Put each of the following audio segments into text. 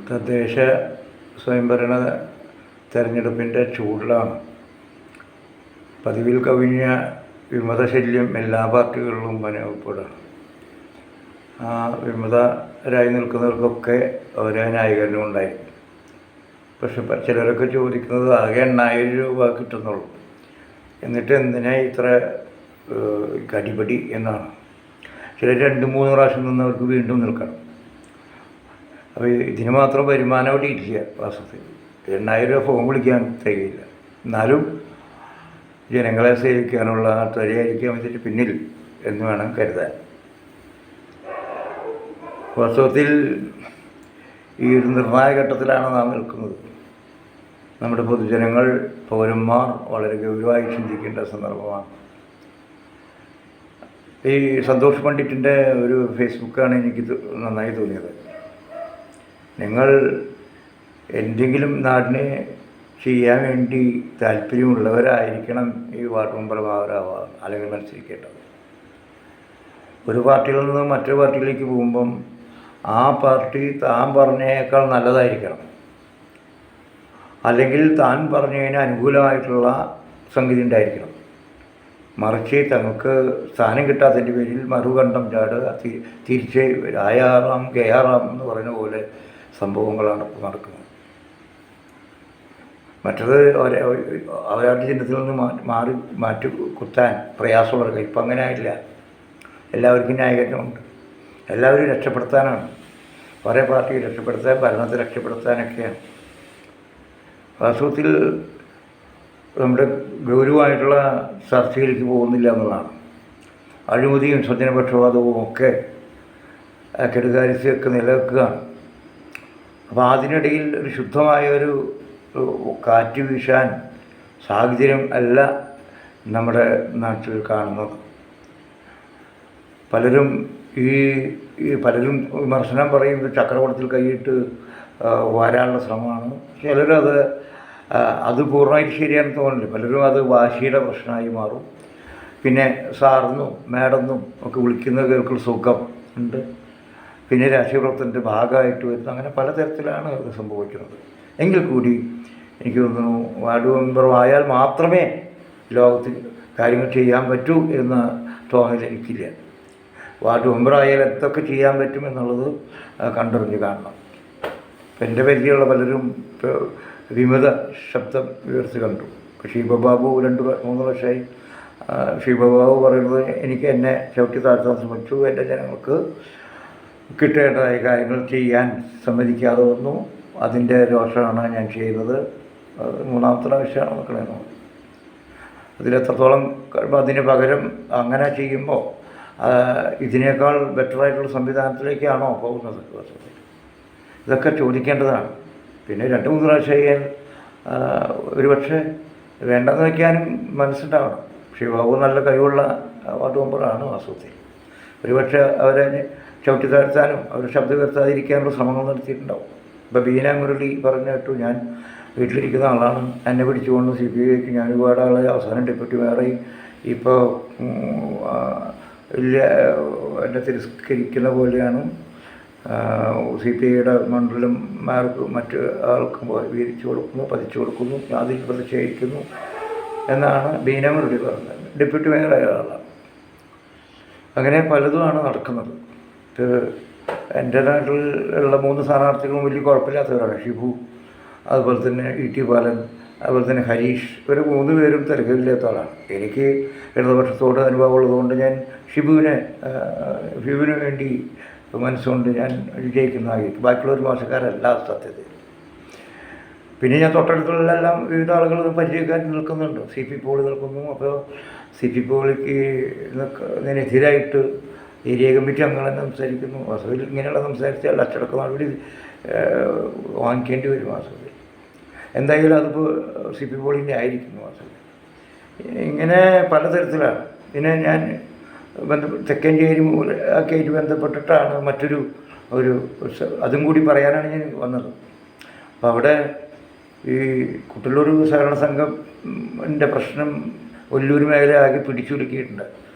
തദ്ദേശ സ്വയംഭരണ തെരഞ്ഞെടുപ്പിൻ്റെ ചൂടിലാണ്. പതിവിൽ കവിഞ്ഞ വിമതശല്യം എല്ലാ പാർട്ടികളിലും അനുഭവപ്പെടുകയാണ്. ആ വിമതരായി നിൽക്കുന്നവർക്കൊക്കെ ഓരോ ന്യായീകരണം ഉണ്ടായിരിക്കും. പക്ഷെ ചിലരൊക്കെ ചോദിക്കുന്നത് ആകെ 8,000 രൂപ കിട്ടുന്നുള്ളൂ, എന്നിട്ട് എന്തിനാ ഇത്ര കടിപടി എന്നാണ്. ചിലർ 2-3 പ്രാവശ്യം നിന്നവർക്ക് വീണ്ടും നിൽക്കണം. അപ്പോൾ ഇതിന് മാത്രം വരുമാനം അവിടെ ഇല്ല. വാസ്തവത്തിൽ 8,000 രൂപ ഫോൺ വിളിക്കാൻ തികയില്ല. എന്നാലും ജനങ്ങളെ സേവിക്കാനുള്ള ത്വരയായിരിക്കാം ഇതിന് പിന്നിൽ എന്ന് വേണം കരുതാൻ. വാസ്തവത്തിൽ ഈ ഒരു നിർണായക ഘട്ടത്തിലാണ് നാം നിൽക്കുന്നത്. നമ്മുടെ പൊതുജനങ്ങൾ, പൗരന്മാർ വളരെ ഗൗരവമായി ചിന്തിക്കേണ്ട സന്ദർഭമാണ്. ഈ സന്തോഷ് പണ്ഡിറ്റിൻ്റെ ഒരു ഫേസ്ബുക്കാണ് എനിക്ക് നന്നായി തോന്നിയത്. നിങ്ങൾ എന്തെങ്കിലും നാടിനെ ചെയ്യാൻ വേണ്ടി താല്പര്യമുള്ളവരായിരിക്കണം ഈ വാർഡ് മെമ്പർമാരാവുക അല്ലെങ്കിൽ മത്സരിക്കേണ്ടത്. ഒരു പാർട്ടിയിൽ നിന്ന് മറ്റൊരു പാർട്ടിയിലേക്ക് പോകുമ്പം ആ പാർട്ടി താൻ പറഞ്ഞതിനേക്കാൾ നല്ലതായിരിക്കണം, അല്ലെങ്കിൽ താൻ പറഞ്ഞതിന് അനുകൂലമായിട്ടുള്ള സംഗതി ഉണ്ടായിരിക്കണം. മറിച്ച് തങ്ങൾക്ക് സ്ഥാനം കിട്ടാത്തതിൻ്റെ പേരിൽ മറുകണ്ഠം ചാടുക, തിരിച്ച് ആയാറാം കെയാറാം എന്ന് പറയുന്ന പോലെ സംഭവങ്ങളാണ് ഇപ്പോൾ നടക്കുന്നത്. മറ്റത് അവരവരുടെ ചിഹ്നത്തിൽ നിന്ന് മാറ്റി കുത്താൻ പ്രയാസമുള്ളവർക്ക് ഇപ്പം അങ്ങനെ ആയില്ല. എല്ലാവർക്കും ന്യായീകരണമുണ്ട്. എല്ലാവരും രക്ഷപ്പെടുത്താനാണ്. കുറേ പാർട്ടി രക്ഷപ്പെടുത്താൻ, ഭരണത്തെ രക്ഷപ്പെടുത്താനൊക്കെയാണ്. വാസ്തവത്തിൽ നമ്മുടെ ഗൗരവമായിട്ടുള്ള ചർച്ചയിലേക്ക് പോകുന്നില്ല എന്നുള്ളതാണ്. അഴിമതിയും സ്വജനപക്ഷപാതവും ഒക്കെ കെടുകാര്യസ്ഥയൊക്കെ നിലനിൽക്കുകയാണ്. അപ്പോൾ അതിനിടയിൽ ഒരു ശുദ്ധമായൊരു കാറ്റ് വീശാൻ സാഹചര്യം അല്ല നമ്മുടെ നാട്ടിൽ കാണുന്നത്. പലരും പലരും വിമർശനം പറയുന്നത് ചക്രവളത്തിൽ കൈയിട്ട് വരാനുള്ള ശ്രമമാണ്. ചിലരത് പൂർണ്ണമായിട്ട് ശരിയാണെന്ന് തോന്നുന്നില്ല. പലരും അത് വാശിയുടെ പ്രശ്നമായി മാറും. പിന്നെ സാറെന്നും മാഡെന്നും ഒക്കെ വിളിക്കുന്ന കേൾക്കുള്ള സുഖം ഉണ്ട്. പിന്നെ രാഷ്ട്രീയ പ്രവർത്തനത്തിൻ്റെ ഭാഗമായിട്ട് വരുന്നു. അങ്ങനെ പലതരത്തിലാണ് അത് സംഭവിക്കുന്നത്. എങ്കിൽ കൂടി എനിക്ക് തോന്നുന്നു വാർഡ് മെമ്പറുമായാൽ മാത്രമേ ലോകത്തിൽ കാര്യങ്ങൾ ചെയ്യാൻ പറ്റൂ എന്ന തോന്നൽ എനിക്കില്ല. വാർഡ് മെമ്പറായാൽ എന്തൊക്കെ ചെയ്യാൻ പറ്റും എന്നുള്ളത് കണ്ടറിഞ്ഞ് കാണണം. ഇപ്പം എൻ്റെ പരിചയമുള്ള പലരും വിമത ശബ്ദം ഉയർത്തി കണ്ടു. ഷീബാബു 2-3 വർഷമായി ഷീബാബു പറയുന്നത് എനിക്ക് എന്നെ ചവിട്ടി താഴ്ത്താൻ ശ്രമിച്ചു, എൻ്റെ ജനങ്ങൾക്ക് കിട്ടേണ്ടതായ കാര്യങ്ങൾ ചെയ്യാൻ സമ്മതിക്കാതെ വന്നു, അതിൻ്റെ രോഷമാണ് ഞാൻ ചെയ്യുന്നത്. 3-ാമത്തെ പ്രാവശ്യമാണ് നോക്കണേന്ന്. അതിലെത്രത്തോളം അതിന് പകരം അങ്ങനെ ചെയ്യുമ്പോൾ ഇതിനേക്കാൾ ബെറ്ററായിട്ടുള്ള സംവിധാനത്തിലേക്കാണോ പോകുന്നത്? ഇതൊക്കെ ചോദിക്കേണ്ടതാണ്. പിന്നെ 2-3 പ്രാവശ്യം ഒരു പക്ഷേ വേണ്ടെന്ന് വയ്ക്കാനും മനസ്സുണ്ടാവണം. ഷിബാബു നല്ല കഴിവുള്ള വാർഡ് മെമ്പറാണ് വാസ്തവത്തിൽ. ഒരുപക്ഷെ അവരെ ചവിട്ടി താഴ്ത്താനും അവർ ശബ്ദം ഉയർത്താതിരിക്കാനുള്ള ശ്രമങ്ങൾ നടത്തിയിട്ടുണ്ടാവും. ഇപ്പോൾ ബീന മുരളി പറഞ്ഞു കേട്ടു, ഞാൻ വീട്ടിലിരിക്കുന്ന ആളാണ്, എന്നെ പിടിച്ചുകൊണ്ട് CPIക്ക് ഞാൻ ഒരുപാട് ആളെ അവസാനം ഡെപ്യൂട്ടി മേയറായി ഇപ്പോൾ ഇല്ല എന്നെ തിരസ്കരിക്കുന്ന പോലെയാണ് CPIയുടെ മണ്ഡലന്മാർക്ക് മറ്റ് ആൾക്കും വീതിച്ചു കൊടുക്കുന്നു, പതിച്ചു കൊടുക്കുന്നു, അതിൽ പ്രതിഷേധിക്കുന്നു എന്നാണ് ബീന മുരളി പറഞ്ഞത്. ഡെപ്യൂട്ടി മേയറായ ആളാണ്. അങ്ങനെ പലതുമാണ് നടക്കുന്നത്. എൻ്റെ നാട്ടിൽ ഉള്ള 3 സ്ഥാനാർത്ഥികളും വലിയ കുഴപ്പമില്ലാത്തവരാണ്. ഷിബു, അതുപോലെ തന്നെ E.T. ബാലൻ, അതുപോലെ തന്നെ ഹരീഷ്. ഇവർ 3 പേരും തിരക്കില്ലാത്ത ആളാണ്. എനിക്ക് ഇടതുപക്ഷത്തോട് അനുഭവമുള്ളതുകൊണ്ട് ഞാൻ ഷിബുവിന് വേണ്ടി മനസ്സുകൊണ്ട് ഞാൻ വിജയിക്കുന്നതായിരിക്കും. ബാക്കിയുള്ളവർ മോശക്കാരല്ല സത്യത്തിൽ. പിന്നെ ഞാൻ തൊട്ടടുത്തുള്ളെല്ലാം വിവിധ ആളുകൾ പരിചയക്കാർ നിൽക്കുന്നുണ്ട്. CP പോളി നിൽക്കുന്നു. അപ്പോൾ CP പോളിക്ക് ഇതിനെതിരായിട്ട് ഏരിയ കമ്മിറ്റി അംഗങ്ങൾ തന്നെ സംസാരിക്കുന്നു. വാസ്തവത്തിൽ ഇങ്ങനെയുള്ള സംസാരിച്ചാൽ അച്ചടക്ക നടപടി വാങ്ങിക്കേണ്ടി വരും. വാസ്തവത്തിൽ എന്തായാലും അതിപ്പോൾ CP പോളിൻ്റെ ആയിരിക്കുന്നു. വാസ്തവത്തിൽ ഇങ്ങനെ പലതരത്തിലാണ്. പിന്നെ ഞാൻ തെക്കഞ്ചേരി ഒക്കെ ആയിട്ട് ബന്ധപ്പെട്ടിട്ടാണ് മറ്റൊരു അതും കൂടി പറയാനാണ് ഞാൻ വന്നത്. അപ്പോൾ അവിടെ ഈ കുട്ടല്ലൂർ സഹകരണ സംഘത്തിൻ്റെ പ്രശ്നം ഒല്ലൂർ മേഖല ആകെ പിടിച്ചുലുക്കിയിട്ടുണ്ട്.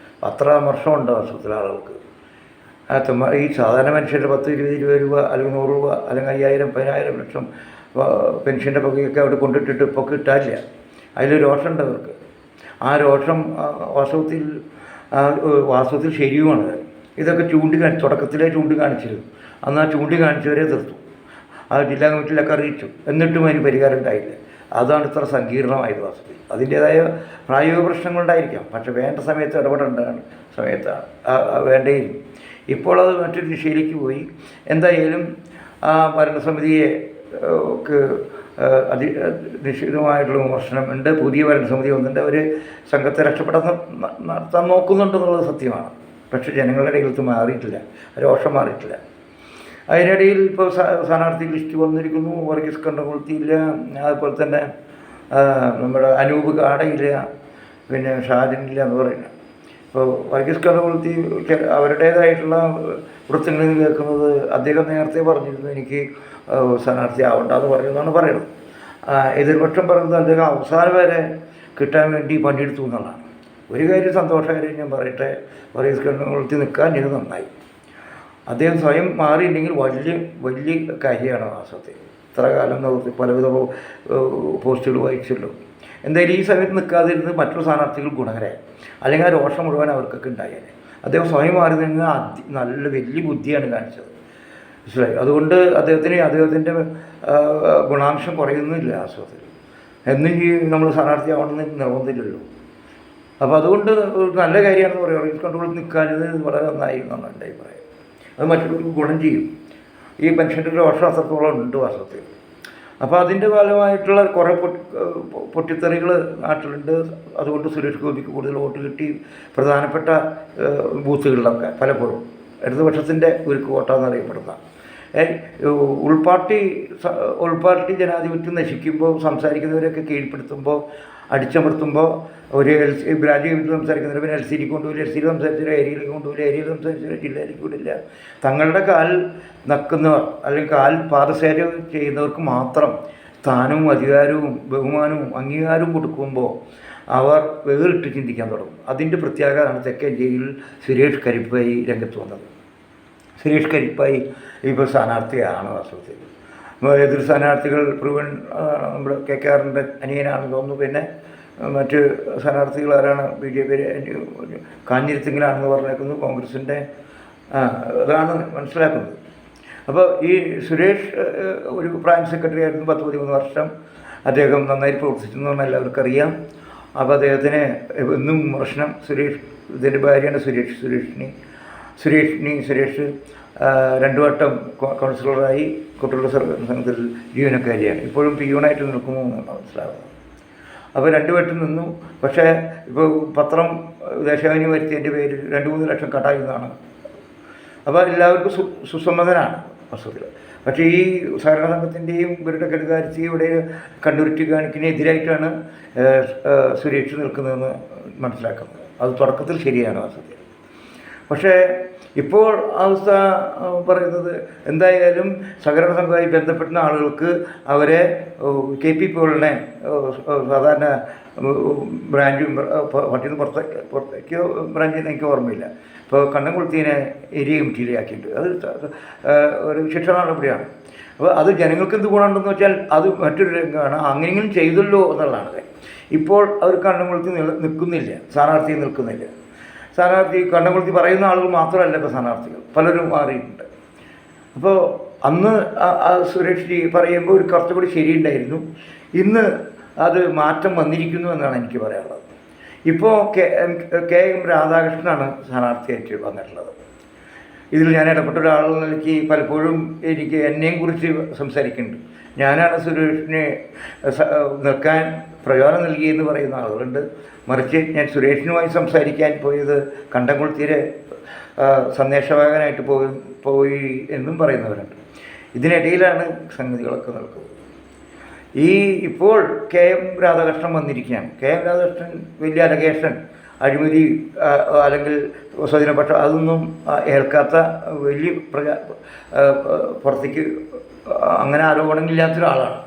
അത്ര അമർഷമുണ്ട് വാസ്തവത്തിൽ ആളുകൾക്ക്. ഈ സാധാരണ മനുഷ്യരുടെ 10, 20 രൂപ അല്ലെങ്കിൽ 100 രൂപ അല്ലെങ്കിൽ 5000, 10,000 ലക്ഷം പെൻഷൻ്റെ പകുതിയൊക്കെ അവിടെ കൊണ്ടിട്ടിട്ട് ഇപ്പോൾ കിട്ടാനില്ല. അതിൽ രോഷമുണ്ട് അവർക്ക്. ആ രോഷം വാസ്തവത്തിൽ ശരിയുമാണ്. ഇതൊക്കെ തുടക്കത്തിലേ ചൂണ്ടിക്കാണിച്ചിരുന്നു. അന്ന് ആ ചൂണ്ടിക്കാണിച്ചവരെ എതിർത്തു. അത് ജില്ലാ കമ്മിറ്റിയിലൊക്കെ അറിയിച്ചു. എന്നിട്ടും അതിന് പരിഹാരം ഉണ്ടായില്ല. അതാണ് ഇത്ര സങ്കീർണമായത് വാസ്തവത്തിൽ. അതിൻ്റേതായ പ്രായോഗിക പ്രശ്നങ്ങളുണ്ടായിരിക്കാം. പക്ഷെ വേണ്ട സമയത്ത് ഇടപെടേണ്ടതാണ് സമയത്താണ് വേണ്ടേയും. ഇപ്പോൾ അത് മറ്റൊരു ദിശയിലേക്ക് പോയി. എന്തായാലും ആ ഭരണസമിതിയെ നിശ്ചിതമായിട്ടുള്ള വിമർശനം ഉണ്ട്. പുതിയ ഭരണസമിതി വന്നിട്ട് അവർ സംഘത്തെ നടത്താൻ നോക്കുന്നുണ്ടെന്നുള്ളത് സത്യമാണ്. പക്ഷേ ജനങ്ങളുടെ ഇടയിലത്ത് മാറിയിട്ടില്ല, രോഷം മാറിയിട്ടില്ല. അതിനിടയിൽ ഇപ്പോൾ സ്ഥാനാർത്ഥി ലിസ്റ്റ് വന്നിരിക്കുന്നു. വർഗീസ് കണ്ടംകുളത്തിയില്ല, അതുപോലെ തന്നെ നമ്മുടെ അനൂപ് കാടയില്ല, പിന്നെ ഷാജനില്ല എന്ന് പറയുന്നത്. ഇപ്പോൾ വർഗീസ് കണ്ടംകുളത്തി അവരുടേതായിട്ടുള്ള വൃത്തങ്ങളിൽ കേൾക്കുന്നത് അദ്ദേഹം നേരത്തെ പറഞ്ഞിരുന്നു എനിക്ക് സ്ഥാനാർത്ഥി ആവണ്ടെന്ന് പറയുന്നതാണ് പറയുന്നത്. എതിർപക്ഷം പറയുന്നത് അദ്ദേഹം അവസാനം വരെ കിട്ടാൻ വേണ്ടി പണിയെടുത്തു എന്നുള്ളതാണ്. ഒരു കാര്യം സന്തോഷകാര്യം ഞാൻ പറയട്ടെ, വർഗീസ് കണ്ടംകുളത്തി നിൽക്കാൻ ഇത് നന്നായി. അദ്ദേഹം സ്വയം മാറിയിട്ടുണ്ടെങ്കിൽ വലിയ കാര്യമാണ് വാസ്തവത്തിൽ. ഇത്ര കാലം പലവിധ പോസ്റ്റുകൾ വായിച്ചല്ലോ. എന്തായാലും ഈ സമയത്ത് നിൽക്കാതിരുന്ന് മറ്റൊരു സ്ഥാനാർത്ഥികൾ ഗുണകരമായി, അല്ലെങ്കിൽ ആ രോഷം മുഴുവൻ അവർക്കൊക്കെ ഉണ്ടായാലേ. അദ്ദേഹം സ്വയം മാറി നിന്ന് നല്ല വലിയ ബുദ്ധിയാണ് കാണിച്ചത്, മനസ്സിലായി. അതുകൊണ്ട് അദ്ദേഹത്തിൻ്റെ ഗുണാംശം കുറയുന്നില്ല വാസ്തവത്തിൽ. എന്നും നമ്മൾ സ്ഥാനാർത്ഥിയാവണമെന്ന് നിർബന്ധമില്ലല്ലോ. അപ്പോൾ അതുകൊണ്ട് നല്ല കാര്യമാണെന്ന് പറയുക. വർഗീസ് കണ്ടംകുളത്തി നിൽക്കാനത് വളരെ നന്നായി എന്നാണ് എൻ്റെ അഭിപ്രായം. അത് മറ്റൊരു ഗുണം ചെയ്യും. ഈ പെൻഷൻ്റെ രോഷം അത്രത്തോളം ഉണ്ട് വാസ്തവത്തിൽ. അപ്പോൾ അതിൻ്റെ ഫലമായിട്ടുള്ള കുറേ പൊട്ടിത്തെറികൾ നാട്ടിലുണ്ട്. അതുകൊണ്ട് സുരേഷ് ഗോപിക്ക് കൂടുതൽ വോട്ട് കിട്ടി പ്രധാനപ്പെട്ട ബൂത്തുകളിലൊക്കെ പലപ്പോഴും ഇടതുപക്ഷത്തിൻ്റെ ഒരു കോട്ടാന്നറിയപ്പെടുന്ന ഉൾപാർട്ടി ജനാധിപത്യം നശിക്കുമ്പോൾ സംസാരിക്കുന്നവരെയൊക്കെ കീഴ്പ്പെടുത്തുമ്പോൾ അടിച്ചമർത്തുമ്പോൾ ഒരു ബ്രാഞ്ച് കമ്മിറ്റി സംസാരിക്കുന്നവർ പിന്നെ LCD കൊണ്ടുപോയില്ല, LCD സംസാരിച്ചാൽ ഏരിയയിലേക്ക് കൊണ്ടുപോയില്ല, ഏരിയയിൽ സംസാരിച്ചാൽ ജില്ലയിലേക്ക് വിടില്ല. തങ്ങളുടെ കാൽ നക്കുന്നവർ അല്ലെങ്കിൽ പാദസേര ചെയ്യുന്നവർക്ക് മാത്രം സ്ഥാനവും അധികാരവും ബഹുമാനവും അംഗീകാരവും കൊടുക്കുമ്പോൾ അവർ വേറിട്ട് ചിന്തിക്കാൻ തുടങ്ങും. അതിൻ്റെ പ്രത്യേകതയാണ് തെക്കൻ ജില്ലയിൽ സുരേഷ് കരിപ്പായി രംഗത്ത് വന്നത്. സുരേഷ് കരിപ്പായി ഇപ്പോൾ സ്ഥാനാർത്ഥിയാണ് വാസ്തവത്തിൽ. എതിർ സ്ഥാനാർത്ഥികൾ പ്രൂവൻ നമ്മുടെ KKRൻ്റെ അനിയനാണെന്ന് തോന്നുന്നു. പിന്നെ മറ്റ് സ്ഥാനാർത്ഥികൾ ആരാണ്? BJP കാഞ്ഞിരത്തിങ്കിലാണെന്ന് പറഞ്ഞേക്കുന്നു, കോൺഗ്രസിൻ്റെ അതാണ് മനസ്സിലാക്കുന്നത്. അപ്പോൾ ഈ സുരേഷ് ഒരു പ്രൈവറ്റ് സെക്രട്ടറി ആയിരുന്നു 10-13 വർഷം. അദ്ദേഹം നന്നായി പ്രവർത്തിച്ചെന്ന് എല്ലാവർക്കും അറിയാം. അപ്പോൾ അദ്ദേഹത്തിന് എന്നും വിമർശനം. ഇതിൻ്റെ ഭാര്യയാണ് സുരേഷ് 2 വട്ടം കൗൺസിലറായി കുട്ടികളുടെ സംഘത്തിൽ ജീവനക്കാരിയാണ്. ഇപ്പോഴും പിയൂണായിട്ട് നിൽക്കുന്നു എന്നാണ് മനസ്സിലാകുന്നത്. അപ്പോൾ 2 വട്ടം നിന്നു. പക്ഷേ ഇപ്പോൾ പത്രം ദേശാഭിമാനി വരുത്തിയതിൻ്റെ പേരിൽ 2-3 ലക്ഷം കട്ടായിരുന്നതാണ്. അപ്പോൾ എല്ലാവർക്കും സുസമ്മതനാണ് വസ്തുതയിൽ. പക്ഷേ ഈ സഹകരണ സംഘത്തിൻ്റെയും ഇവരുടെ കെടുകാര്യസ്ഥയും ഇവിടെ കണ്ടുരുട്ടി കാണിക്കുന്നതിനെതിരായിട്ടാണ് സുരേഷ് നിൽക്കുന്നതെന്ന് മനസ്സിലാക്കുന്നത്. അത് തുടക്കത്തിൽ ശരിയാണ് വസ്തുതയിൽ. പക്ഷേ ഇപ്പോൾ അവസ്ഥ പറയുന്നത് എന്തായാലും സഹകരണ സംഘവുമായി ബന്ധപ്പെടുന്ന ആളുകൾക്ക് അവരെ KPP-കളെ സാധാരണ ബ്രാഞ്ചും പട്ടിന്ന് പുറത്തേക്കോ ബ്രാഞ്ചിൽ എനിക്ക് ഓർമ്മയില്ല. ഇപ്പോൾ കണ്ടംകുളത്തിനെ ഏരിയ കമ്മിറ്റിയിലാക്കിയിട്ടുണ്ട്. അത് ഒരു ശിക്ഷ നടപടിയാണ്. അപ്പോൾ അത് ജനങ്ങൾക്ക് എന്ത് ഗുണമുണ്ടെന്ന് വെച്ചാൽ അത് മറ്റൊരു രംഗമാണ്. അങ്ങനെയെങ്കിലും ചെയ്തല്ലോ എന്നുള്ളതാണ്. ഇപ്പോൾ അവർ കണ്ടംകുളത്തി നിൽക്കുന്നില്ല, സ്ഥാനാർത്ഥി നിൽക്കുന്നില്ല. സ്ഥാനാർത്ഥി കണ്ടംകുളത്തി പറയുന്ന ആളുകൾ മാത്രമല്ല ഇപ്പോൾ സ്ഥാനാർത്ഥികൾ പലരും മാറിയിട്ടുണ്ട്. അപ്പോൾ അന്ന് സുരേഷ് പറയുമ്പോൾ ഒരു കുറച്ചുകൂടി ശരിയുണ്ടായിരുന്നു. ഇന്ന് അത് മാറ്റം വന്നിരിക്കുന്നു എന്നാണ് എനിക്ക് പറയാനുള്ളത്. ഇപ്പോൾ KM രാധാകൃഷ്ണനാണ് സ്ഥാനാർത്ഥിയായിട്ട് വന്നിട്ടുള്ളത്. ഇതിൽ ഞാൻ ഇടപെട്ട ഒരാളെന്ന നിലയ്ക്ക് പലപ്പോഴും എന്നെയും കുറിച്ച് സംസാരിക്കുന്നുണ്ട്. ഞാനാണ് സുരേഷിനെ നിൽക്കാൻ പ്രചോദനം നൽകിയെന്ന് പറയുന്ന ആളുകളുണ്ട്. മറിച്ച് ഞാൻ സുരേഷിനുമായി സംസാരിക്കാൻ പോയത് കണ്ടംകുളത്തിയിലെ സന്ദേശവാഹകനായിട്ട് പോയി എന്നും പറയുന്നവരുണ്ട്. ഇതിനിടയിലാണ് സംഗതികളൊക്കെ നിൽക്കുന്നത്. ഇപ്പോൾ KM രാധാകൃഷ്ണൻ വന്നിരിക്കുകയാണ്. KM രാധാകൃഷ്ണൻ വലിയ അലഗേഷൻ, അഴിമതി അല്ലെങ്കിൽ സ്വജനപക്ഷം അതൊന്നും ഏൽക്കാത്ത വലിയ പുറത്തേക്ക് അങ്ങനെ ആരോപണങ്ങളില്ലാത്ത ഒരാളാണ്.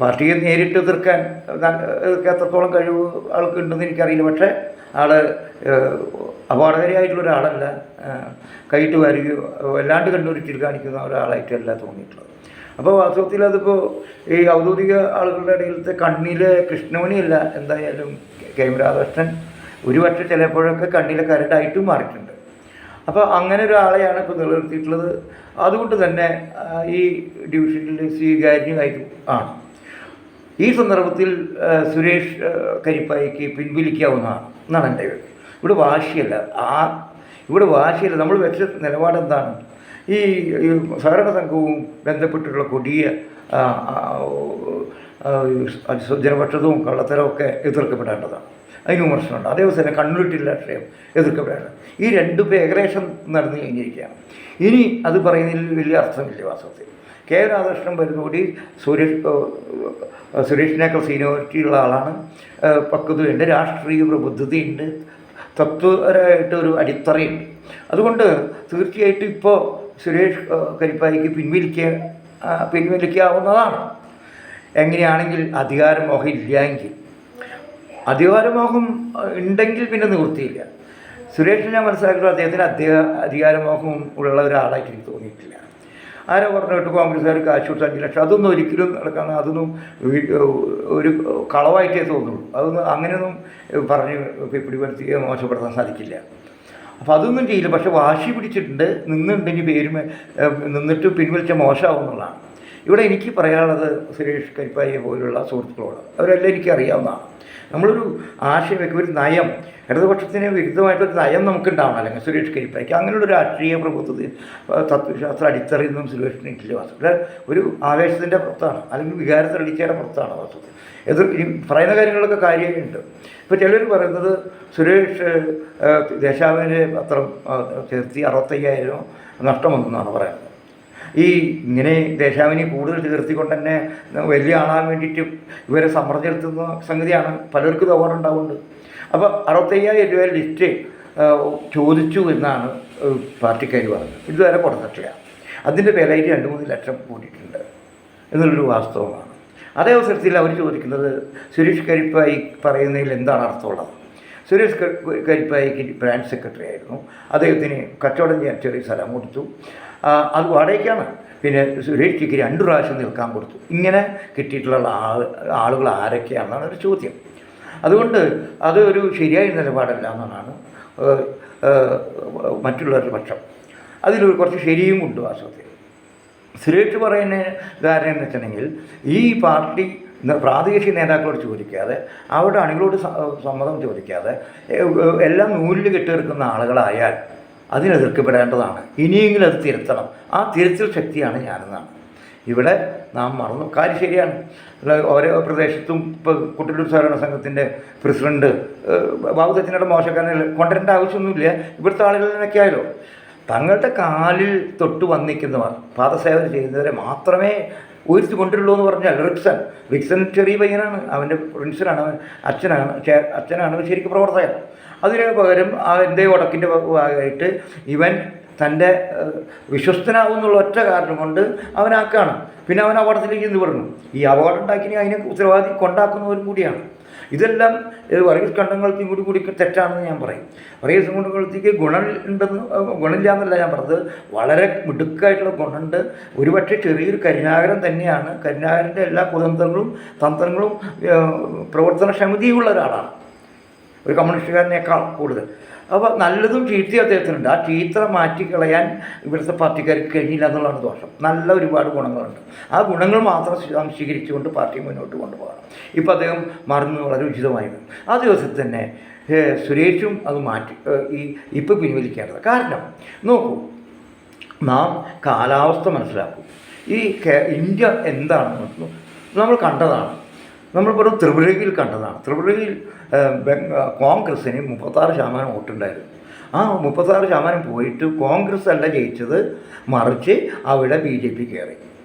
പാർട്ടിയെ നേരിട്ട് എതിർക്കാത്രത്തോളം കഴിവ് ആൾക്കുണ്ടെന്ന് എനിക്കറിയില്ല. പക്ഷേ അപകടകാരിയായിട്ടുള്ള ഒരാളല്ല, കൈയിട്ട് വരികയോ വല്ലാണ്ട് കണ്ണുരുച്ചിൽ കാണിക്കുന്ന ഒരാളായിട്ടല്ല തോന്നിയിട്ടുള്ളത്. അപ്പോൾ വാസ്തവത്തിൽ അതിപ്പോൾ ഈ ഔദ്യോഗിക ആളുകളുടെ ഇടയിലത്തെ കണ്ണിലെ കൃഷ്ണമണിയല്ല, എന്തായാലും കെ എം രാധാകൃഷ്ണൻ ഒരുപക്ഷെ ചിലപ്പോഴൊക്കെ കണ്ണിലെ കരടായിട്ടും മാറിയിട്ടുണ്ട്. അപ്പോൾ അങ്ങനെ ഒരാളെയാണ് ഇപ്പോൾ നിലനിർത്തിയിട്ടുള്ളത്. അതുകൊണ്ട് തന്നെ ഈ ഡിവിഷനിൽ സ്വീകാര്യമായിട്ടും ആണ്. ഈ സന്ദർഭത്തിൽ സുരേഷ് കരിപ്പായിക്ക് പിൻവലിക്കാവുന്നതാണ് എന്നാണ് എൻ്റെ അഭിപ്രായം. ഇവിടെ വാശിയല്ല. നമ്മൾ വെച്ച നിലപാടെന്താണ്? ഈ സഹകരണ സംഘവും ബന്ധപ്പെട്ടിട്ടുള്ള കൊടിയ ജനപക്ഷതവും കള്ളത്തരവും ഒക്കെ എതിർക്കപ്പെടേണ്ടതാണ്. അതിന് വിമർശനമുണ്ട്. അതേപോലെ കണ്ണൂരിട്ടില്ല രാഷ്ട്രീയം എതിർക്കപ്പെടേണ്ടത്. ഈ രണ്ടും ഏകദേശം നടന്നു കഴിഞ്ഞിരിക്കുകയാണ്. ഇനി അത് പറയുന്നതിൽ വലിയ അർത്ഥമില്ല വാസ്തവത്തിൽ. കെ രാധാകൃഷ്ണൻ വരുന്നതോടി സുരേഷിനേക്കാൾ സീനിയോറിറ്റിയുള്ള ആളാണ്, പക്വതയുണ്ട്, രാഷ്ട്രീയ പ്രബുദ്ധതയുണ്ട്, തത്വപരമായിട്ട് ഒരു അടിത്തറയുണ്ട്. അതുകൊണ്ട് തീർച്ചയായിട്ടും ഇപ്പോൾ സുരേഷ് കരിപ്പായിക്ക് പിൻവലിക്കാവുന്നതാണ്. എങ്ങനെയാണെങ്കിൽ അധികാരമോഹം ഇല്ലെങ്കിൽ. അധികാരമോഹം ഉണ്ടെങ്കിൽ പിന്നെ നിവൃത്തിയില്ല. സുരേഷിനെ ഞാൻ മനസ്സിലാക്കുന്നത് അദ്ദേഹത്തിന് അധികാരമോഹം ഉള്ള ഒരാളായിട്ട് എനിക്ക് തോന്നിയിട്ടില്ല. ആരോ പറഞ്ഞിട്ട് കോൺഗ്രസ്സുകാർ കാശ് കൊടുത്ത് 5 ലക്ഷം, അതൊന്നും ഒരിക്കലും നടക്കാൻ, അതൊന്നും ഒരു കളവായിട്ടേ തോന്നുള്ളൂ. അതൊന്നും അങ്ങനെയൊന്നും പറഞ്ഞ് പിടിപ്പെടുത്തുകയോ മോശപ്പെടുത്താൻ സാധിക്കില്ല. അപ്പോൾ അതൊന്നും ചെയ്യില്ല. പക്ഷെ വാശി പിടിച്ചിട്ടുണ്ട്, നിന്നുണ്ടെങ്കിൽ നിന്നിട്ട് പിൻവലിച്ച മോശമാവുന്നതാണ്. ഇവിടെ എനിക്ക് പറയാനുള്ളത് സുരേഷ് കരിപ്പായിയെ പോലുള്ള സുഹൃത്തുക്കളോട്, അവരെല്ലാം എനിക്കറിയാവുന്നതാണ്. നമ്മളൊരു ആശയം വയ്ക്കും, ഒരു നയം, ഇടതുപക്ഷത്തിന് വിരുദ്ധമായിട്ടൊരു നയം നമുക്കുണ്ടാവണം. അല്ലെങ്കിൽ സുരേഷ് കരിപ്പായിക്ക് അങ്ങനെയുള്ള രാഷ്ട്രീയ പ്രഭുത്വത തത്വശാസ്ത്ര അടിത്തറയൊന്നും സുരേഷിന് ഇല്ല. വാസ്തവത്തിൽ ഒരു ആവേശത്തിൻ്റെ പുറത്താണ്, അല്ലെങ്കിൽ വികാരത്തിലടിച്ചയുടെ പുറത്താണ് വാസ്തവത്തിൽ. ഈ പറയുന്ന കാര്യങ്ങളൊക്കെ കാര്യമുണ്ട്. ഇപ്പോൾ ചിലർ പറയുന്നത് സുരേഷ് ദേശാഭിമാനി പത്രം ചേർത്തി 65,000 നഷ്ടം വന്നെന്നാണ് പറയുന്നത്. ഈ ഇങ്ങനെ ദേശാഭിമാനി കൂടുതൽ ചേർത്തിക്കൊണ്ട് തന്നെ വലിയ ആളാൻ വേണ്ടിയിട്ട് ഇവരെ സമ്മർദ്ദം ചെലുത്തുന്ന സംഗതിയാണ്. പലർക്കും അവാർഡ് ഉണ്ടാവുന്നുണ്ട്. അപ്പോൾ 65,000 രൂപ ലിസ്റ്റ് ചോദിച്ചു എന്നാണ് പാർട്ടിക്കാർ പറഞ്ഞത്. ഇതുവരെ കൊടുത്തിട്ടില്ല. അതിൻ്റെ പേരായിട്ട് 2-3 ലക്ഷം കൂടിയിട്ടുണ്ട് എന്നുള്ളൊരു വാസ്തവമാണ്. അതേ അവസരത്തിൽ അവർ ചോദിക്കുന്നത് സുരേഷ് കരിപ്പായി പറയുന്നതിൽ എന്താണ് അർത്ഥമുള്ളത്? സുരേഷ് കരിപ്പായിക്ക് ബ്രാഞ്ച് സെക്രട്ടറി ആയിരുന്നു. അദ്ദേഹത്തിന് കച്ചവടം ചെയ്യാൻ ചെറിയ സ്ഥലം കൊടുത്തു, അത് വാടകയ്ക്കാണ്. പിന്നെ സുരേഷ് ജിക്ക് 2 പ്രാവശ്യം നിൽക്കാൻ കൊടുത്തു. ഇങ്ങനെ കിട്ടിയിട്ടുള്ള ആളുകൾ ആരൊക്കെയാണെന്നാണ് ഒരു ചോദ്യം. അതുകൊണ്ട് അത് ഒരു ശരിയായ നിലപാടല്ല എന്നാണ് മറ്റുള്ളവരുടെ പക്ഷം. അതിൽ കുറച്ച് ശരിയും ഉണ്ട് വാസ്തവത്തിൽ. സുരേഷ് പറയുന്ന കാരണം എന്ന് വെച്ചിട്ടുണ്ടെങ്കിൽ ഈ പാർട്ടി പ്രാദേശിക നേതാക്കളോട് ചോദിക്കാതെ, അവരുടെ അണികളോട് സമ്മതം ചോദിക്കാതെ എല്ലാം നൂലിൽ കെട്ടിയെടുക്കുന്ന ആളുകളായാൽ അതിനെതിർക്കപ്പെടേണ്ടതാണ്. ഇനിയെങ്കിലും അത് തിരുത്തണം. ആ തിരുത്തൽ ശക്തിയാണ് ഞാനെന്നാണ്. ഇവിടെ നാം മറന്നു. കാര്യം ശരിയാണ്. ഓരോ പ്രദേശത്തും ഇപ്പോൾ കുട്ടല്ലൂർ സഹകരണ സംഘത്തിൻ്റെ പ്രസിഡൻറ്റ് ബാബുദത്തിനോട് മോശക്കാരനെ കൊണ്ടുവരേണ്ട ആവശ്യമൊന്നുമില്ല. ഇവിടുത്തെ ആളുകളിലൊക്കെ ആയാലോ തങ്ങളുടെ കാലിൽ തൊട്ട് വന്നിക്കുന്നവർ, പാദസേവന ചെയ്യുന്നവരെ മാത്രമേ ഉയർത്തി കൊണ്ടുള്ളൂ എന്ന് പറഞ്ഞാൽ റിക്സൺ ചെറിയ പയ്യനാണ്, അവൻ്റെ പ്രിൻസിനാണ്, അവൻ അച്ഛനാണ് ശരിക്കും പ്രവർത്തകൻ. അതിന് പകരം എൻ്റെ ഉടക്കിൻ്റെ ഭാഗമായിട്ട് ഇവൻ തൻ്റെ വിശ്വസ്തനാവുന്നുള്ള ഒറ്റ കാരണം കൊണ്ട് അവനാക്കാണ്. പിന്നെ അവൻ അപകടത്തിലേക്ക് നിന്ന് വിടുന്നു. ഈ അപകടം ഉണ്ടാക്കി അതിനെ ഉത്തരവാദി കൊണ്ടാക്കുന്നവരും കൂടിയാണ്. ഇതെല്ലാം വർഗീസ് കണ്ടങ്ങളത്തിയും കൂടി തെറ്റാണെന്ന് ഞാൻ പറയും. വർഗീസ് കണ്ടങ്ങളത്തിക്ക് ഗുണമില്ല എന്നല്ല ഞാൻ പറഞ്ഞത്, വളരെ മിടുക്കായിട്ടുള്ള ഗുണമുണ്ട്. ഒരുപക്ഷെ ചെറിയൊരു കരുണാകരൻ തന്നെയാണ്. കരുണാകരൻ്റെ എല്ലാ കുതന്ത്രങ്ങളും തന്ത്രങ്ങളും പ്രവർത്തനക്ഷമതയുള്ള ഒരാളാണ്, ഒരു കമ്മ്യൂണിസ്റ്റുകാരനേക്കാൾ കൂടുതൽ. അപ്പോൾ നല്ലതും ചീത്തയും അദ്ദേഹത്തിനുണ്ട്. ആ ചീത്ത മാറ്റിക്കളയാൻ ഇവിടുത്തെ പാർട്ടിക്കാർക്ക് കഴിഞ്ഞില്ല എന്നുള്ളതാണ് ദോഷം. നല്ല ഒരുപാട് ഗുണങ്ങളുണ്ട്. ആ ഗുണങ്ങൾ മാത്രം സ്വീകരിച്ചുകൊണ്ട് പാർട്ടി മുന്നോട്ട് കൊണ്ടുപോകണം. ഇപ്പോൾ അദ്ദേഹം മറന്നു വളരെ ഉചിതമായിരുന്നു. ആ ദിവസത്തിൽ തന്നെ സുരേഷും അത് മാറ്റി ഇപ്പോൾ പിൻവലിക്കേണ്ടത്. കാരണം നോക്കൂ, നാം കാലാവസ്ഥ മനസ്സിലാക്കും. ഈ ഇന്ത്യ എന്താണെന്ന് നമ്മൾ കണ്ടതാണ്. നമ്മളിപ്പോൾ ത്രിപുരയിൽ കണ്ടതാണ്. ത്രിപുരയിൽ കോൺഗ്രസ്സിന് 36% വോട്ടുണ്ടായിരുന്നു. ആ 36% പോയിട്ട് കോൺഗ്രസ് അല്ല ജയിച്ചത്, മറിച്ച് അവിടെ BJP കയറി.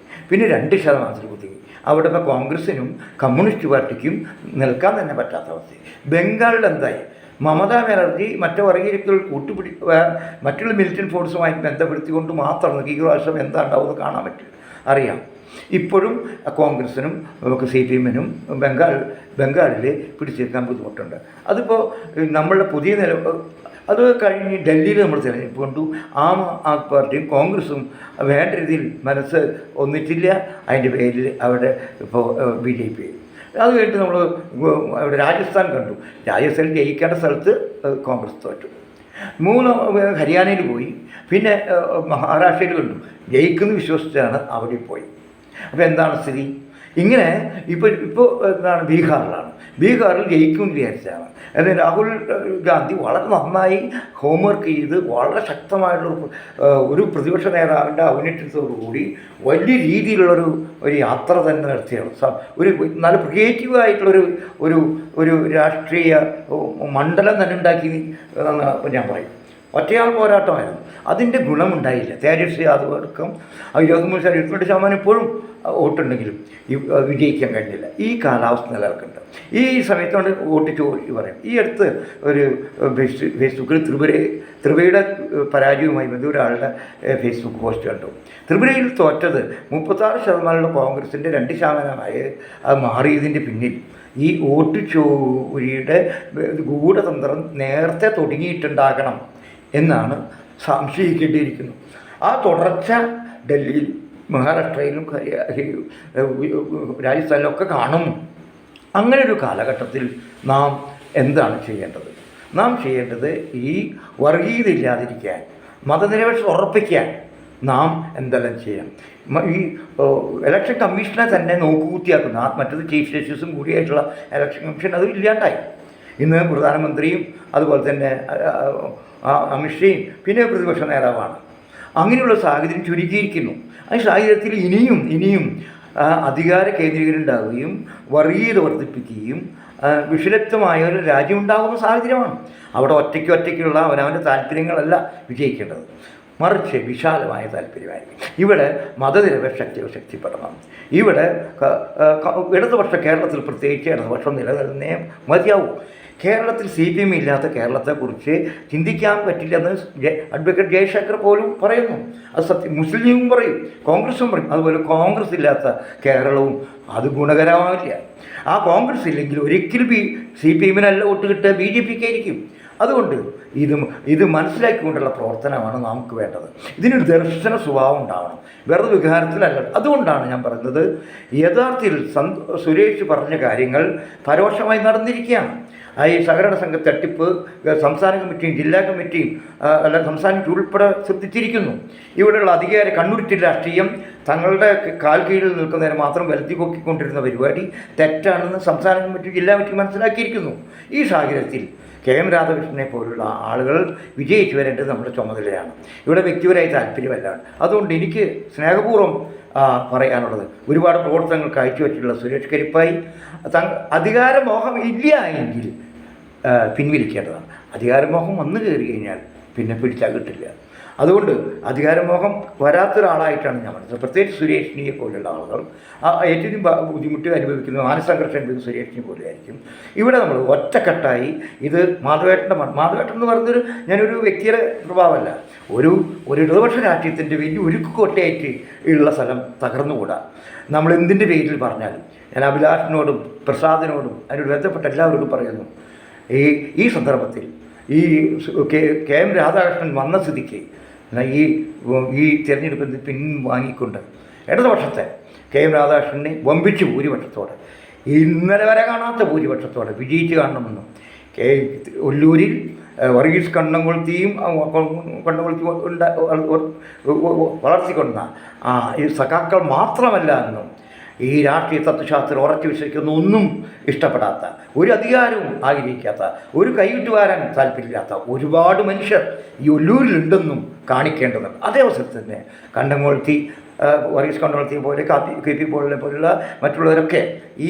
പിന്നെ 2% കുത്തി. അവിടെ ഇപ്പോൾ കോൺഗ്രസ്സിനും കമ്മ്യൂണിസ്റ്റ് പാർട്ടിക്കും നിൽക്കാൻ തന്നെ പറ്റാത്ത അവസ്ഥ. ബംഗാളിൽ എന്തായി? മമതാ ബാനർജി മറ്റു വർഗീയതകൾ മറ്റുള്ള മിലിറ്റന്റ് ഫോഴ്സുമായി ബന്ധപ്പെടുത്തിക്കൊണ്ട് മാത്രം ഈ പ്രാവശ്യം എന്താ ഉണ്ടാവുമെന്ന് കാണാൻ പറ്റും, അറിയാം. ഇപ്പോഴും കോൺഗ്രസിനും CPM-നും ബംഗാളിൽ പിടിച്ചെടുക്കാൻ ബുദ്ധിമുട്ടുണ്ട്. അതിപ്പോൾ നമ്മളുടെ പുതിയ അത് കഴിഞ്ഞ് ഡൽഹിയിൽ നമ്മൾ തിരഞ്ഞെടുപ്പ് കണ്ടു. ആം ആദ്മി പാർട്ടിയും കോൺഗ്രസും വേണ്ട രീതിയിൽ മനസ്സ് ഒന്നിച്ചില്ല. അതിൻ്റെ പേരിൽ അവിടെ ഇപ്പോൾ BJP. അത് കഴിഞ്ഞിട്ട് നമ്മൾ അവിടെ രാജസ്ഥാൻ കണ്ടു. രാജസ്ഥാനിൽ ജയിക്കേണ്ട സ്ഥലത്ത് കോൺഗ്രസ് തോറ്റു. 3 ഹരിയാനയിൽ പോയി. പിന്നെ മഹാരാഷ്ട്രയിൽ കണ്ടു. ജയിക്കുമെന്ന് വിശ്വസിച്ചാണ് അവിടെ പോയി. അപ്പോൾ എന്താണ് സ്ഥിതി? ഇങ്ങനെ ഇപ്പോൾ എന്താണ് ബീഹാറിൽ ജയിക്കുമെന്ന് വിചാരിച്ചാണ്. എന്നാൽ രാഹുൽ ഗാന്ധി വളരെ നന്നായി ഹോംവർക്ക് ചെയ്ത് വളരെ ശക്തമായിട്ടുള്ള ഒരു പ്രതിപക്ഷ നേതാവിൻ്റെ ഔന്നത്യത്തോടുകൂടി വലിയ രീതിയിലുള്ളൊരു യാത്ര തന്നെ നടത്തിയാണ്. ഒരു നല്ല ക്രിയേറ്റീവായിട്ടുള്ളൊരു ഒരു ഒരു രാഷ്ട്രീയ മണ്ഡലം തന്നെ ഉണ്ടാക്കി ഞാൻ പറയും. ഒറ്റയാൾ പോരാട്ടമായിരുന്നു. അതിൻ്റെ ഗുണമുണ്ടായില്ല. തേജസ്വി യാദവ് അടക്കം 22% ഇപ്പോഴും വോട്ടുണ്ടെങ്കിലും വിജയിക്കാൻ കഴിഞ്ഞില്ല. ഈ കാലാവസ്ഥ നിലനിൽക്കുന്നുണ്ട്. ഈ സമയത്താണ് വോട്ട് ചോദിച്ചു പറയും. ഈ അടുത്ത് ഒരു ഫേസ്ബുക്കിൽ ത്രിപുരയുടെ പരാജയവുമായി ബന്ധ ഒരാളുടെ ഫേസ്ബുക്ക് പോസ്റ്റ് കണ്ടു. ത്രിപുരയിൽ തോറ്റത് 36% കോൺഗ്രസിൻ്റെ 2% അത് മാറിയതിൻ്റെ പിന്നിൽ ഈ വോട്ട് ചോരിയുടെ ഗൂഢതന്ത്രം നേരത്തെ തുടങ്ങിയിട്ടുണ്ടാകണം എന്നാണ് സംശയിക്കേണ്ടിയിരിക്കുന്നു. ആ തുടർച്ച ഡൽഹിയിൽ, മഹാരാഷ്ട്രയിലും രാജസ്ഥാനിലൊക്കെ കാണുന്നു. അങ്ങനെ ഒരു കാലഘട്ടത്തിൽ നാം എന്താണ് ചെയ്യേണ്ടത്? നാം ചെയ്യേണ്ടത് ഈ വർഗീയത ഇല്ലാതിരിക്കാൻ, മതനിരപേക്ഷത ഉറപ്പിക്കാൻ നാം എന്തെല്ലാം ചെയ്യണം. ഈ ഇലക്ഷൻ കമ്മീഷനെ തന്നെ നോക്കുകുത്തിയാക്കുന്ന മറ്റത് ചീഫ് ജസ്റ്റിസും കൂടിയായിട്ടുള്ള ഇലക്ഷൻ കമ്മീഷൻ അത് ഇല്ലാണ്ടായി. ഇന്ന് പ്രധാനമന്ത്രിയും അതുപോലെ തന്നെ അമിത്ഷയും പിന്നെ പ്രതിപക്ഷ നേതാവാണ്. അങ്ങനെയുള്ള സാഹചര്യം ചുരുക്കിയിരിക്കുന്നു. ആ സാഹചര്യത്തിൽ ഇനിയും അധികാര കേന്ദ്രീകരണം ഉണ്ടാവുകയും വർഗീയത വർദ്ധിപ്പിക്കുകയും വിഷലിപ്തമായ ഒരു രാജ്യം ഉണ്ടാകുന്ന സാഹചര്യമാണ്. അവിടെ ഒറ്റയ്ക്കുള്ള അവനവൻ്റെ താല്പര്യങ്ങളല്ല വിജയിക്കേണ്ടത്, മറിച്ച് വിശാലമായ താല്പര്യമായിരിക്കും. ഇവിടെ മതനിരപേക്ഷ ശക്തിപ്പെടണം. ഇവിടെ ഇടതുപക്ഷ കേരളത്തിൽ പ്രത്യേകിച്ച് ഇടതുപക്ഷം നിലനിൽക്കുന്നേ മതിയാവും. കേരളത്തിൽ CPM ഇല്ലാത്ത കേരളത്തെക്കുറിച്ച് ചിന്തിക്കാൻ പറ്റില്ലെന്ന് അഡ്വക്കേറ്റ് ജയശങ്കർ പോലും പറയുന്നു. അത് സത്യം. മുസ്ലിം ലീഗും പറയും, കോൺഗ്രസും പറയും. അതുപോലെ കോൺഗ്രസ് ഇല്ലാത്ത കേരളവും അത് ഗുണകരമാവില്ല. ആ കോൺഗ്രസ് ഇല്ലെങ്കിൽ ഒരിക്കലും CPM-നല്ല വോട്ട് കിട്ടുക BJP-ക്ക് ആയിരിക്കും. അതുകൊണ്ട് ഇത് മനസ്സിലാക്കിക്കൊണ്ടുള്ള പ്രവർത്തനമാണ് നമുക്ക് വേണ്ടത്. ഇതിനൊരു ദർശന സ്വഭാവം ഉണ്ടാവണം, വെറുതെ വികാരത്തിലല്ല. അതുകൊണ്ടാണ് ഞാൻ പറയുന്നത്, യഥാർത്ഥത്തിൽ സുരേഷ് പറഞ്ഞ കാര്യങ്ങൾ പരോക്ഷമായി നടന്നിരിക്കുകയാണ്. ഈ സഹകരണ സംഘ തട്ടിപ്പ് സംസ്ഥാന കമ്മിറ്റിയും ജില്ലാ കമ്മിറ്റിയും സംസ്ഥാനത്ത് ഉൾപ്പെടെ ശ്രദ്ധിച്ചിരിക്കുന്നു. ഇവിടെയുള്ള അധികാരി കണ്ണുരുട്ടി രാഷ്ട്രീയം തങ്ങളുടെ കാൽ കീഴിൽ നിൽക്കുന്നതിന് മാത്രം വരുത്തി പൊക്കിക്കൊണ്ടിരുന്ന പരിപാടി തെറ്റാണെന്ന് സംസ്ഥാന കമ്മിറ്റി ജില്ലാ കമ്മിറ്റി മനസ്സിലാക്കിയിരിക്കുന്നു. ഈ സാഹചര്യത്തിൽ KM രാധാകൃഷ്ണനെ പോലുള്ള ആളുകൾ വിജയിച്ചു വരേണ്ടത് നമ്മുടെ ചുമതലയാണ്. ഇവിടെ വ്യക്തിപരമായ താല്പര്യമല്ലാണ്. അതുകൊണ്ട് എനിക്ക് സ്നേഹപൂർവ്വം പറയാനുള്ളത്, ഒരുപാട് പ്രവർത്തനങ്ങൾ കാഴ്ചവെച്ചിട്ടുള്ള സുരേഷ് കരിപ്പായി അധികാരമോഹം ഇല്ല എങ്കിൽ പിൻവലിക്കേണ്ടതാണ്. അധികാരമോഹം വന്നു കയറി കഴിഞ്ഞാൽ പിന്നെ പിടിച്ചാൽ കിട്ടില്ല. അതുകൊണ്ട് അധികാരമോഹം വരാത്തൊരാളായിട്ടാണ് ഞാൻ മനസ്സിലാക്കുന്നത്. പ്രത്യേകിച്ച് സുരേഷിനെ പോലുള്ള ആളുകൾ ഏറ്റവും ബുദ്ധിമുട്ട് അനുഭവിക്കുന്നത്, മാനസംഘർഷം അനുഭവിക്കുന്ന സുരേഷിനെ പോലെ ആയിരിക്കും. ഇവിടെ നമ്മൾ ഒറ്റക്കെട്ടായി ഇത് മാധവേട്ടൻ എന്ന് പറയുന്നൊരു ഞാനൊരു വ്യക്തിയുടെ സ്വഭാവമല്ല, ഒരു ഇടതുപക്ഷ രാഷ്ട്രീയത്തിൻ്റെ വലിയ ഉരുക്കുകോട്ടയായിട്ട് ഉള്ള സ്ഥലം തകർന്നുകൂടാ. നമ്മൾ എന്തിൻ്റെ പേരിൽ പറഞ്ഞാലും ഞാൻ അഭിലാഷിനോടും പ്രസാദിനോടും അതിനോട് ബന്ധപ്പെട്ട എല്ലാവരോടും പറയുന്നു, ഈ സന്ദർഭത്തിൽ ഈ KM രാധാകൃഷ്ണൻ വന്ന സ്ഥിതിക്ക് ഈ തിരഞ്ഞെടുപ്പിൽ പിൻവാങ്ങിക്കൊണ്ട് ഇടതുപക്ഷത്തെ KM രാധാകൃഷ്ണനെ വമ്പിച്ച് ഭൂരിപക്ഷത്തോടെ, ഇന്നലെ വരെ കാണാത്ത ഭൂരിപക്ഷത്തോടെ വിജയിച്ച് കാണണമെന്നും ഒല്ലൂരിൽ വർഗീസ് കണ്ണംകൊളുത്തിയും വളർത്തിക്കൊണ്ട ഈ സഖാക്കൾ മാത്രമല്ല എന്നും ഈ രാഷ്ട്രീയ തത്വശാസ്ത്രം ഉറച്ചു വിശ്വസിക്കുന്ന ഒന്നും ഇഷ്ടപ്പെടാത്ത, ഒരു അധികാരവും ആഗ്രഹിക്കാത്ത, ഒരു കൈവിട്ടുവാരാൻ താല്പര്യമില്ലാത്ത ഒരുപാട് മനുഷ്യർ ഈ ഒല്ലൂരിലുണ്ടെന്നും കാണിക്കേണ്ടതുണ്ട്. അതേ അവസരത്തിൽ തന്നെ കണ്ടംകൊളുത്തി, വർഗീസ് കണ്ടംകൊളുത്തിയെ പോലെ KP പോലുള്ള മറ്റുള്ളവരൊക്കെ ഈ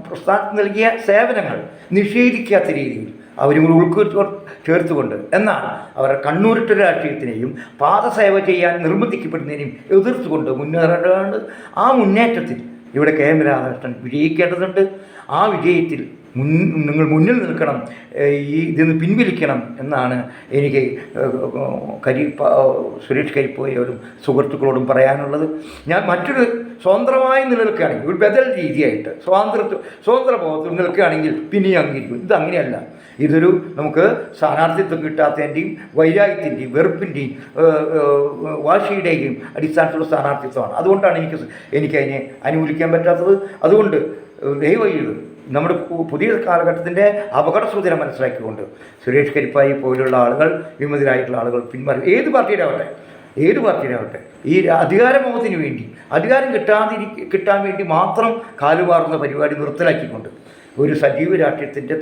പ്രസ്ഥാനത്ത് നൽകിയ സേവനങ്ങൾ നിഷേധിക്കാത്ത രീതിയിൽ അവരും ചേർത്തുകൊണ്ട്, എന്നാൽ അവർ കണ്ണൂരിട്ട രാഷ്ട്രീയത്തിനെയും പാദസേവ ചെയ്യാൻ നിർബന്ധിക്കപ്പെടുന്നതിനെയും എതിർത്തുകൊണ്ട് മുന്നേറേണ്ടതാണ്. ആ മുന്നേറ്റത്തിൽ ഇവിടെ കെ എം രാധാകൃഷ്ണൻ വിജയിക്കേണ്ടതുണ്ട്. ആ വിജയത്തിൽ നിങ്ങൾ മുന്നിൽ നിൽക്കണം, ഇതിന്ന് പിൻവലിക്കണം എന്നാണ് എനിക്ക് സുരേഷ് കരിപ്പോയോടും സുഹൃത്തുക്കളോടും പറയാനുള്ളത്. ഞാൻ മറ്റൊരു സ്വതന്ത്രമായി നിലനിൽക്കുകയാണെങ്കിൽ, ഒരു ബദൽ രീതിയായിട്ട് സ്വതന്ത്രബോധത്തിൽ നിൽക്കുകയാണെങ്കിൽ പിന്നെയും അംഗീകരിക്കും. ഇതങ്ങനെയല്ല. ഇതൊരു നമുക്ക് സ്ഥാനാർത്ഥിത്വം കിട്ടാത്തതിൻ്റെയും വൈരാഗ്യത്തിൻ്റെയും വെറുപ്പിൻ്റെയും വാശിയുടെയും അടിസ്ഥാനത്തിലുള്ള സ്ഥാനാർത്ഥിത്വമാണ്. അതുകൊണ്ടാണ് എനിക്കതിനെ അനുകൂലിക്കാൻ പറ്റാത്തത്. അതുകൊണ്ട് ദയവായി നമ്മുടെ പുതിയ കാലഘട്ടത്തിൻ്റെ അപകട സൂചന മനസ്സിലാക്കിക്കൊണ്ട് സുരേഷ് കരിപ്പായി പോലുള്ള ആളുകൾ, വിമതരായിട്ടുള്ള ആളുകൾ പിന്മാറി, ഏത് പാർട്ടിയിലാവട്ടെ ഈ അധികാരമോഹത്തിന് വേണ്ടി, അധികാരം കിട്ടാൻ വേണ്ടി മാത്രം കാലുമാറുന്ന പരിപാടി നിർത്തലാക്കിക്കൊണ്ട് ഒരു സജീവ രാഷ്ട്രീയത്തിൻ്റെ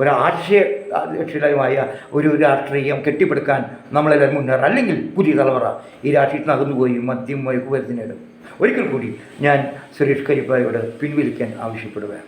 ഒരു ആശയലക്ഷ്യമായ ഒരു രാഷ്ട്രീയം കെട്ടിപ്പടുക്കാൻ നമ്മളെല്ലാവരും മുന്നേറും. അല്ലെങ്കിൽ പുതിയ തലമുറ ഈ രാഷ്ട്രീയത്തിന് അകന്നുപോയി മദ്യം മയക്കുമരുന്നിനിടും. ഒരിക്കൽ കൂടി ഞാൻ സുരേഷ് കരിപ്പായോട് പിൻവലിക്കാൻ ആവശ്യപ്പെടുകയാണ്.